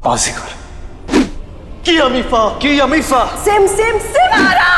बाजीगर की अमीफा SIM SIM Simara.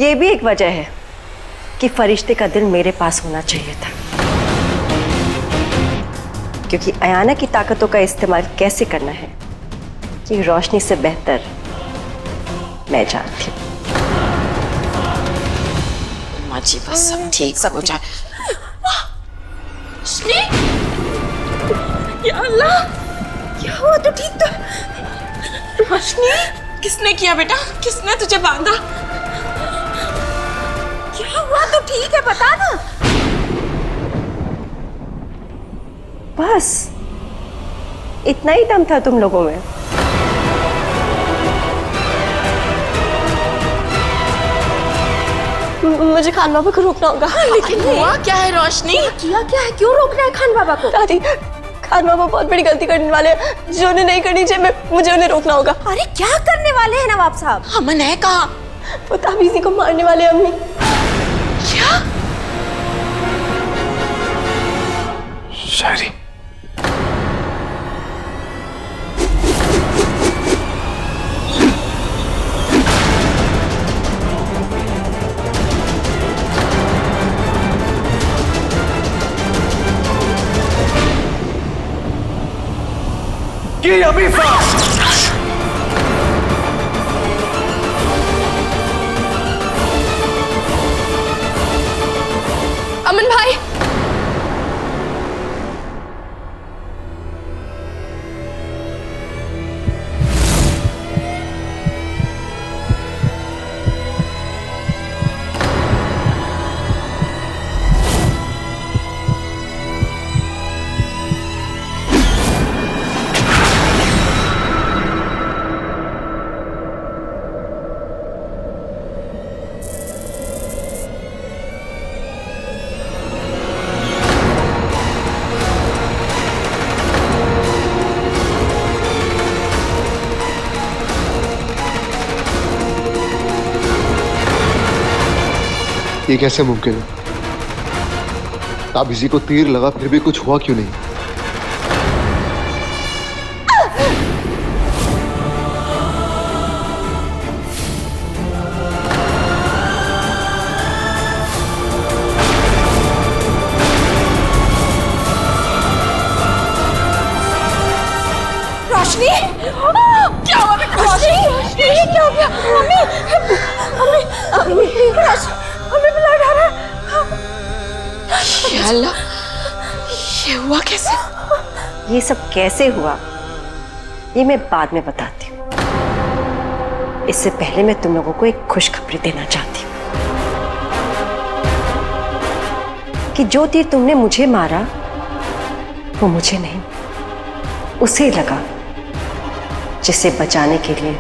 ये भी एक वजह है कि फरिश्ते का दिल मेरे पास होना चाहिए था, क्योंकि अयाना की ताकतों का इस्तेमाल कैसे करना है ये रोशनी से बेहतर मैं जानती हूँ। माँ जी बस सब ठीक हो जाए। रोशनी, या अल्लाह, क्या हुआ? तो ठीक तो? रोशनी, किसने किया बेटा? किसने तुझे बांधा? क्या हुआ? तो ठीक है, बता ना। बस इतना ही दम था तुम लोगों में? मुझे खान बाबा को रोकना होगा। लेकिन हुआ क्या है रोशनी? किया क्या है? क्यों रोकना है खान बाबा को? दादी, खान बाबा बहुत बड़ी गलती करने वाले हैं जो उन्हें नहीं करनी चाहिए। मुझे उन्हें रोकना होगा। अरे क्या करने वाले हैं नवाब साहब? अमन है कहाँ? वो ताबीज़ी को मारने वाले हैं अम्मी। क्या? शायरी की अमीफा। अमन भाई, ये कैसे मुमकिन है? ताबीज़ी को तीर लगा फिर भी कुछ हुआ क्यों नहीं? रोशनी, क्या हुआ बेटा? रोशनी, ये क्या हो गया? अम्मी, अम्मी, अम्मी, अम्मी ब्लड आ रहा है। या अल्लाह, ये हुआ कैसे? ये सब कैसे हुआ ये मैं बाद में बताती हूँ। इससे पहले मैं तुम लोगों को एक खुशखबरी देना चाहती हूँ कि जो तीर तुमने मुझे मारा वो मुझे नहीं, उसे लगा जिसे बचाने के लिए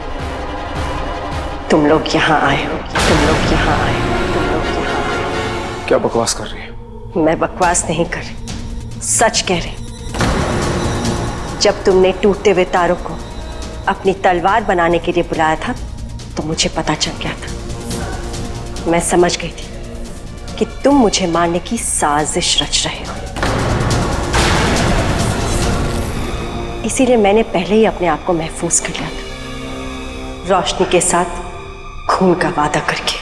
तुम लोग यहाँ आए हो। तुम लोग यहाँ आए हो। तुम लोग यहाँ आए हो। क्या बकवास कर रही है? मैं बकवास नहीं कर रही, सच कह रही। जब तुमने टूटते हुए तारों को अपनी तलवार बनाने के लिए बुलाया था तो मुझे पता चल गया था। मैं समझ गई थी कि तुम मुझे मारने की साजिश रच रहे हो। इसीलिए मैंने पहले ही अपने आप को महफूज कर लिया था, रोशनी के साथ खून का वादा करके।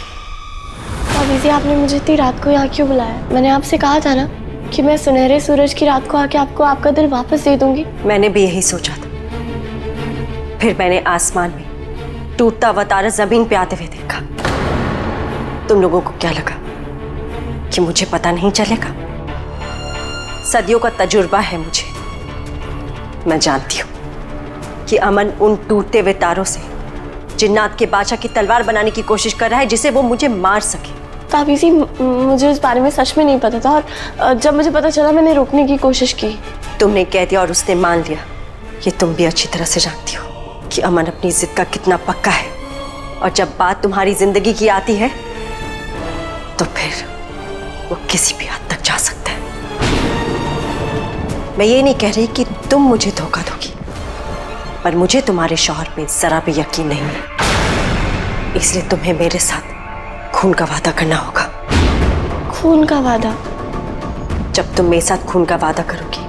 ताबीज़ी, आपने मुझे इतनी रात को यहाँ क्यों बुलाया? मैंने आपसे कहा था ना कि मैं सुनहरे सूरज की रात को आके आपको आपका दिल वापस दे दूंगी। मैंने भी यही सोचा था। फिर मैंने आसमान में टूटता हुआ तारा जमीन पे आते हुए देखा। तुम लोगों को क्या लगा कि मुझे पता नहीं चलेगा? सदियों का तजुर्बा है मुझे। मैं जानती हूँ कि अमन उन टूटते हुए तारों से जिन्नात के बादशाह की तलवार बनाने की कोशिश कर रहा है जिसे वो मुझे मार सके। ताबीज़ी, मुझे इस बारे में सच में नहीं पता था और जब मुझे पता चला मैंने रोकने की कोशिश की। तुमने कह दिया और उसने मान लिया। ये तुम भी अच्छी तरह से जानती हो कि अमन अपनी जिद का कितना पक्का है, और जब बात तुम्हारी जिंदगी की आती है तो फिर वो किसी भी हद तक जा सकता है। मैं ये नहीं कह रही कि तुम मुझे धोखा दोगी, पर मुझे तुम्हारे शौहर पे जरा भी यकीन नहीं है। इसलिए तुम्हें मेरे साथ खून का वादा करना होगा। खून का वादा? जब तुम मेरे साथ खून का वादा करोगी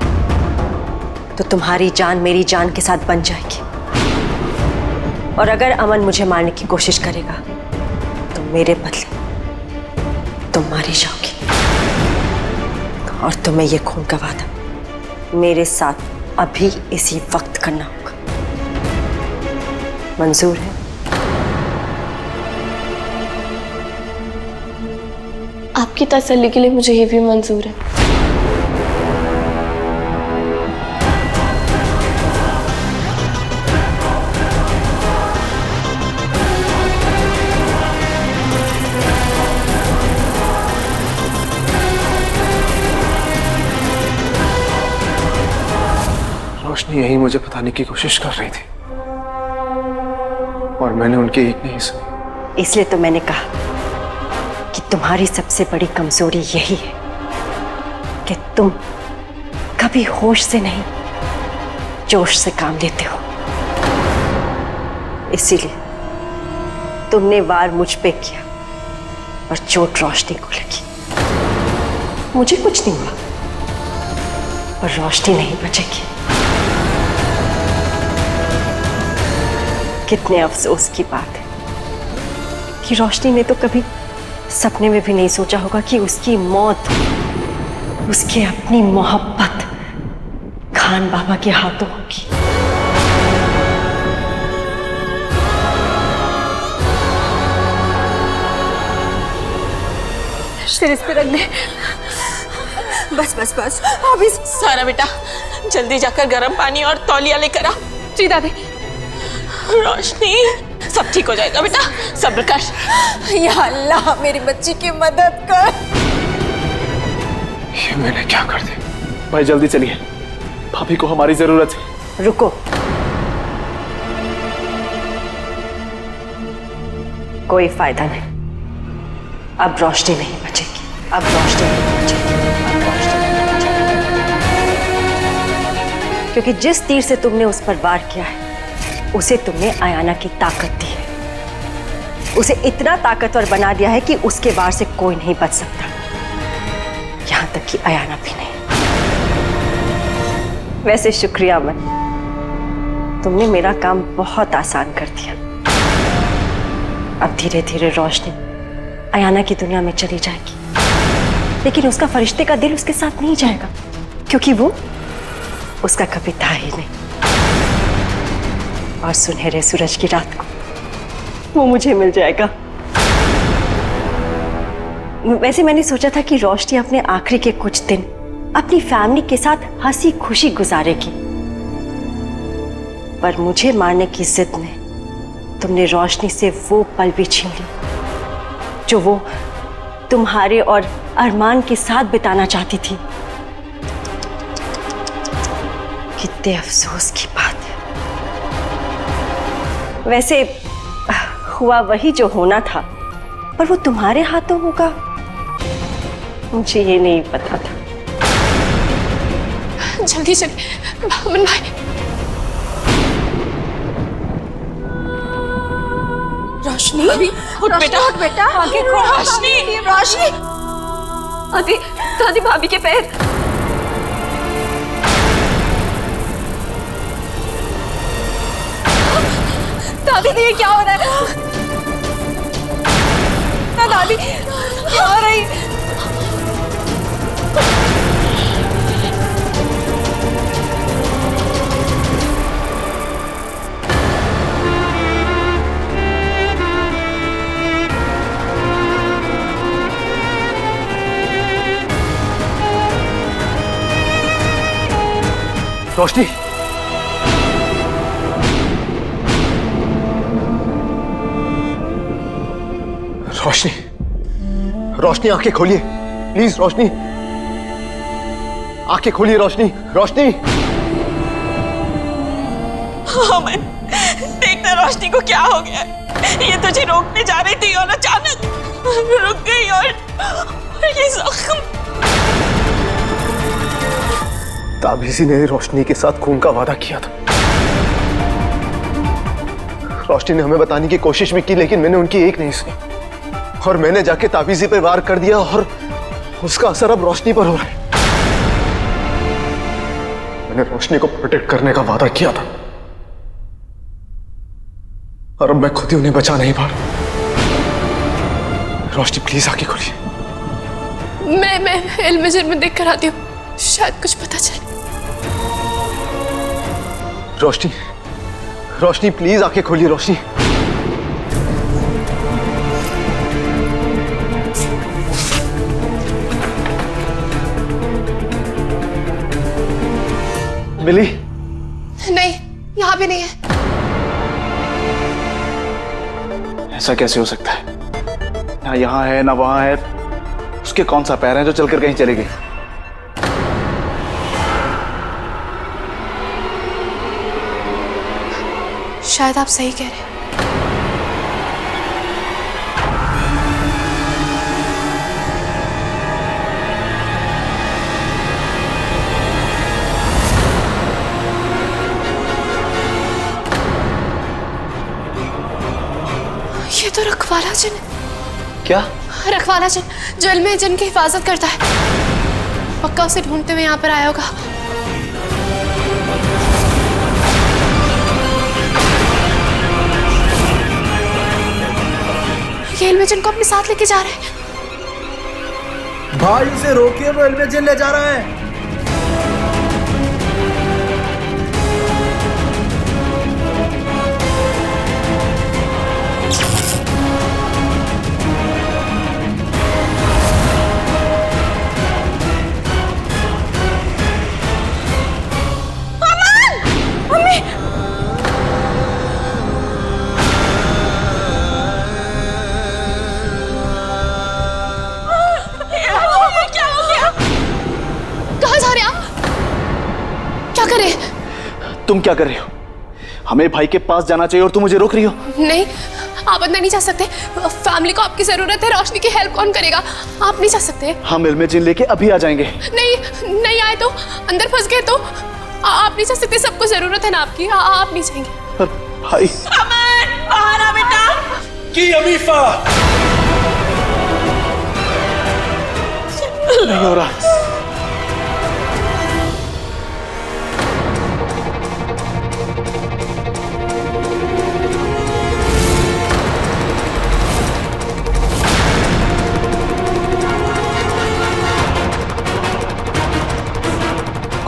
तो तुम्हारी जान मेरी जान के साथ बन जाएगी, और अगर अमन मुझे मारने की कोशिश करेगा तो मेरे बदले तुम मारी जाओगी। और तुम्हें यह खून का वादा मेरे साथ अभी इसी वक्त करना होगा। मंजूर है? आपकी तसल्ली के लिए मुझे ये भी मंजूर है। रोशनी यही मुझे बताने की कोशिश कर रही थी और मैंने उनकी एक नहीं सुनी। इसलिए तो मैंने कहा कि तुम्हारी सबसे बड़ी कमजोरी यही है कि तुम कभी होश से नहीं जोश से काम लेते हो। इसीलिए तुमने वार मुझ पे किया और चोट रोशनी को लगी। मुझे कुछ नहीं हुआ, पर रोशनी नहीं बचेगी। कितने अफसोस की बात है कि रोशनी ने तो कभी सपने में भी नहीं सोचा होगा कि उसकी मौत उसके अपनी मोहब्बत खान बाबा के हाथों होगी। सिर इस पे रख दे। बस बस बस अभी। सारा बेटा जल्दी जाकर गर्म पानी और तौलिया लेकर आ। जी दादी। रोशनी सब ठीक हो जाएगा बेटा, सब्र कर। या अल्लाह मेरी बच्ची की मदद कर। ये मैंने क्या कर दिया? भाई जल्दी चलिए, भाभी को हमारी जरूरत है। रुको, कोई फायदा नहीं। अब रोशनी नहीं बचेगी, अब रोशनी नहीं बचेगी, अब रोशनी नहीं बचेगी। क्योंकि जिस तीर से तुमने उस पर वार किया है उसे तुमने अयाना की ताकत दी है, उसे इतना ताकतवर बना दिया है कि उसके वार से कोई नहीं बच सकता, यहां तक कि अयाना भी नहीं। वैसे शुक्रिया अमन, तुमने मेरा काम बहुत आसान कर दिया। अब धीरे धीरे रोशनी अयाना की दुनिया में चली जाएगी, लेकिन उसका फरिश्ते का दिल उसके साथ नहीं जाएगा, क्योंकि वो उसका कभी था ही नहीं। और सुनहरे सूरज की रात को वो मुझे मिल जाएगा। वैसे मैंने सोचा था कि रोशनी अपने आखिरी के कुछ दिन अपनी फैमिली के साथ हंसी खुशी गुजारेगी, पर मुझे मारने की जिद में तुमने रोशनी से वो पल भी छीन ली जो वो तुम्हारे और अरमान के साथ बिताना चाहती थी। कितने अफसोस की बात है। वैसे हुआ वही जो होना था, पर वो तुम्हारे हाथों होगा मुझे ये नहीं पता था। जल्दी चलिए अमन भाई। रोशनी उठ बेटा, उठ बेटा। आगे को रोशनी। रोशनी। दादी, दादी भाभी के पैर। दादी ये क्या हो रहा है? दादी क्या हो रही? रोशनी, रोशनी, रोशनी आंखें खोलिए प्लीज। रोशनी आंखें खोलिए। रोशनी, रोशनी। अमन देखना रोशनी को क्या हो गया। ये तुझे रोकने जा रही थी और अचानक रुक गई और ये जख्म। ताबीजी ने रोशनी के साथ खून का वादा किया था। रोशनी ने हमें बताने की कोशिश भी की, लेकिन मैंने उनकी एक नहीं सुनी और मैंने जाके ताबीज़ी पे वार कर दिया और उसका असर अब रोशनी पर हो रहा है। मैंने रोशनी को प्रोटेक्ट करने का वादा किया था और अब मैं खुद ही उन्हें बचा नहीं पा रहा। रोशनी प्लीज आके खोलिए। मैं एलमेजर में देख कर आती हूँ, शायद कुछ पता चले। रोशनी, रोशनी प्लीज आके खोलिए। रोशनी, मिली? नहीं, यहाँ भी नहीं है। ऐसा कैसे हो सकता है? ना यहाँ है ना वहां है। उसके कौन सा पैर है जो चलकर कहीं चली गई? शायद आप सही कह रहे हैं। ये तो रखवाला जिन है। क्या? रखवाला जिन, जो इल्मे जिन की हिफाजत करता है। पक्का उसे ढूंढते हुए यहाँ पर आया होगा। ये इल्मे जिन को अपने साथ लेके जा रहे हैं। भाई उसे रोकिए, वो इल्मे जिन ले जा रहा है। तुम क्या कर रही हो? हमें भाई के पास जाना चाहिए और तुम मुझे रोक रही हो। नहीं, आप अंदर नहीं जा सकते। फैमिली को आपकी जरूरत है। रोशनी की हेल्प कौन करेगा? आप नहीं जा सकते। हम इल्मे जिन लेके अभी आ जाएंगे। नहीं, नहीं आए तो अंदर फंस गए तो आप नहीं जा सकते। सबको जरूरत है ना आपकी। आप नहीं जाएंगे। भाई अमन, बाहर आ बेटा। की अमीफा, नहीं हो रहा।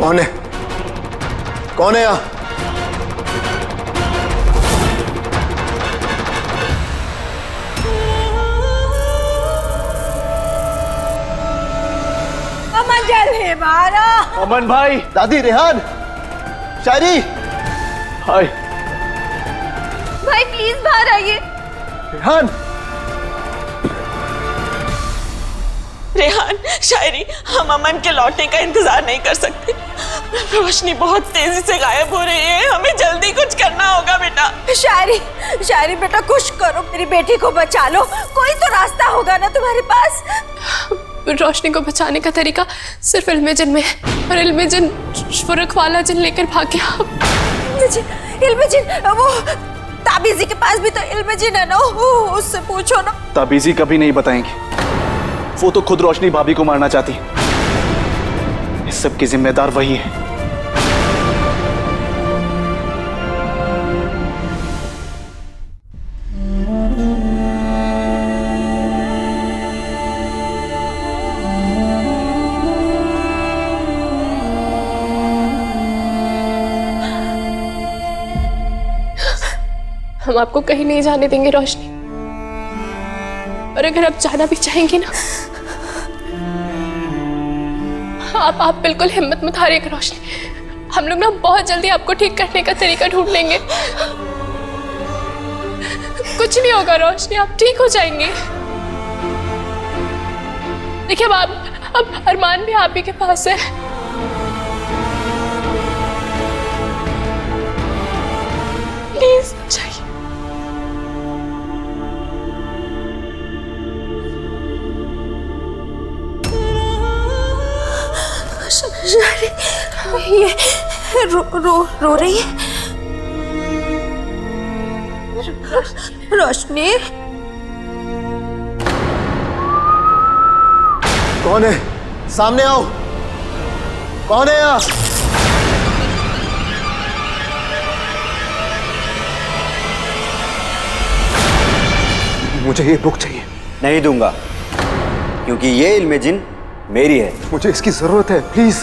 कौन है? कौन है यहाँ? अमन जल्दी बाहर आ। अमन भाई। दादी, रेहान, शायरी। हाय भाई प्लीज बाहर आइए। रेहान, रेहान, शायरी, हम अमन के लौटने का इंतजार नहीं कर सकते। रोशनी बहुत तेजी से गायब हो रही है। हमें जल्दी कुछ करना होगा बेटा। शायरी, शायरी बेटा कुछ करो, मेरी बेटी को बचा लो। कोई तो रास्ता होगा ना तुम्हारे पास। रोशनी को बचाने का तरीका सिर्फ इल्मे जिन में है और इल्मे जिन वो रखवाला जिन लेकर भाग गया। इल्मे जिन, वो ताबीजी के पास भी तो इल्मे जिन है ना, उससे पूछो ना। ताबीजी कभी नहीं बताएंगे। वो तो खुद रोशनी भाभी को मारना चाहती है। इस सब की जिम्मेदार वही है। हम आपको कहीं नहीं जाने देंगे रोशनी, और अगर आप जाना भी चाहेंगे ना, आप बिल्कुल हिम्मत मत हारिएगा रोशनी। हम लोग ना बहुत जल्दी आपको ठीक करने का तरीका ढूंढ लेंगे। कुछ नहीं होगा रोशनी, आप ठीक हो जाएंगे। देखिए अब अरमान भी आप ही के पास है। प्लीज जाइए। ये रो रही है। रोशनी कौन है? सामने आओ। कौन है आप? मुझे ये बुक चाहिए। नहीं दूंगा, क्योंकि ये इल्म जिन मेरी है। मुझे इसकी जरूरत है, प्लीज।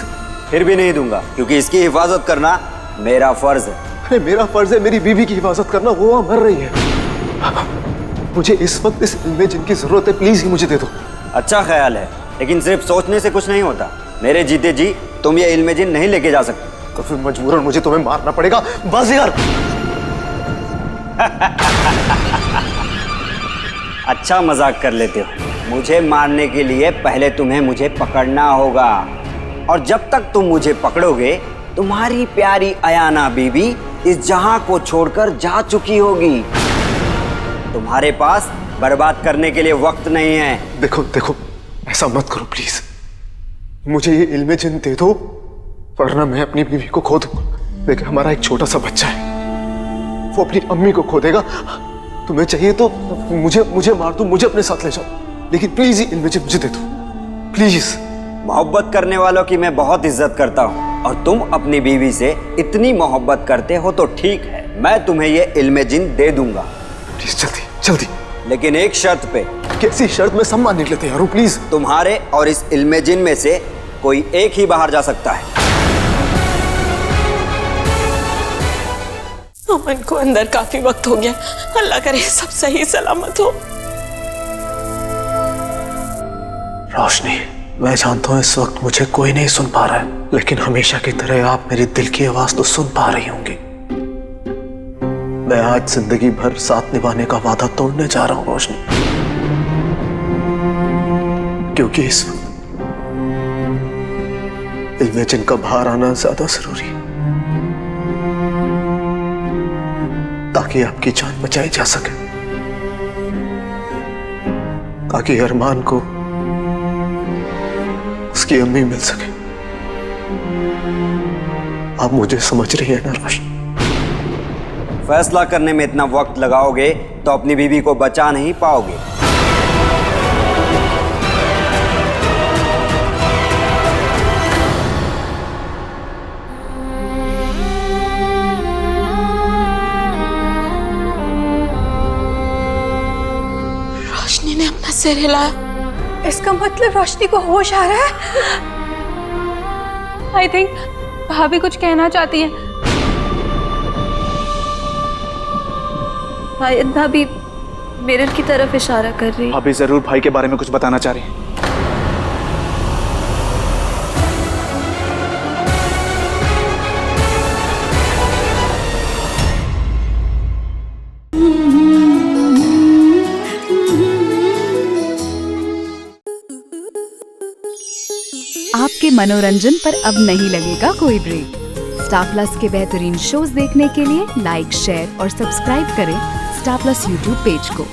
फिर भी नहीं दूंगा, क्योंकि इसकी हिफाजत करना मेरा फर्ज है। अरे मेरा फर्ज है मेरी बीवी की हिफाजत करना, वो वहां मर रही है। मुझे इस वक्त इस इल्म जिन की जरूरत है, प्लीज ही मुझे दे दो। अच्छा ख्याल है, लेकिन सिर्फ सोचने से कुछ नहीं होता। मेरे जीते जी तुम ये इल्म जिन नहीं लेके जा सकते। तो फिर मजबूरन मुझे तुम्हें मारना पड़ेगा। बस यार। अच्छा मजाक कर लेते हो। मुझे मारने के लिए पहले तुम्हें मुझे पकड़ना होगा, और जब तक तुम मुझे पकड़ोगे तुम्हारी प्यारी अयाना बीबी इस जहां को छोड़कर जा चुकी होगी। तुम्हारे पास बर्बाद करने के लिए वक्त नहीं है। देखो देखो, ऐसा मत करो प्लीज। मुझे ये इल्म जिन दे दो, वरना मैं अपनी बीवी को खो दूंगा। देखो हमारा एक छोटा सा बच्चा है, वो अपनी अम्मी को खो देगा। तुम्हें चाहिए तो मुझे मार दो, मुझे अपने साथ ले जाओ, लेकिन प्लीज ये इल्म जिन मुझे दे दो, प्लीज। मोहब्बत करने वालों की मैं बहुत इज्जत करता हूँ, और तुम अपनी बीवी से इतनी मोहब्बत करते हो तो ठीक है, मैं तुम्हें ये इल्म जिन दे दूंगा। प्लीज जल्दी जल्दी। लेकिन एक शर्त पे। कैसी शर्त? मैं सम्मान नहीं लेते यार, प्लीज। तुम्हारे और इस इल्म जिन में से कोई एक ही बाहर जा सकता है। अमन को अंदर काफी वक्त हो गया, अल्लाह करे सब सही सलामत हो। रोशनी, मैं जानता हूँ इस वक्त मुझे कोई नहीं सुन पा रहा है, लेकिन हमेशा की तरह आप मेरे दिल की आवाज तो सुन पा रही होंगी। मैं आज जिंदगी भर साथ निभाने का वादा तोड़ने जा रहा हूँ रोशनी, क्योंकि इस वक्त इल्म जिन का बाहर आना ज्यादा जरूरी है, ताकि आपकी जान बचाई जा सके, ताकि अरमान को उसकी अम्मी मिल सके। आप मुझे समझ रही है ना रोशनी? फैसला करने में इतना वक्त लगाओगे तो अपनी बीवी को बचा नहीं पाओगे। रोशनी ने अपना सिर हिलाया। इसका मतलब रोशनी को होश आ रहा है। आई थिंक भाभी कुछ कहना चाहती है। शायद भाभी मिरर की तरफ इशारा कर रही है। भाभी जरूर भाई के बारे में कुछ बताना चाह रही हैं। आपके मनोरंजन पर अब नहीं लगेगा कोई ब्रेक। स्टार प्लस के बेहतरीन शोज देखने के लिए लाइक, शेयर और सब्सक्राइब करें स्टार प्लस यूट्यूब पेज को।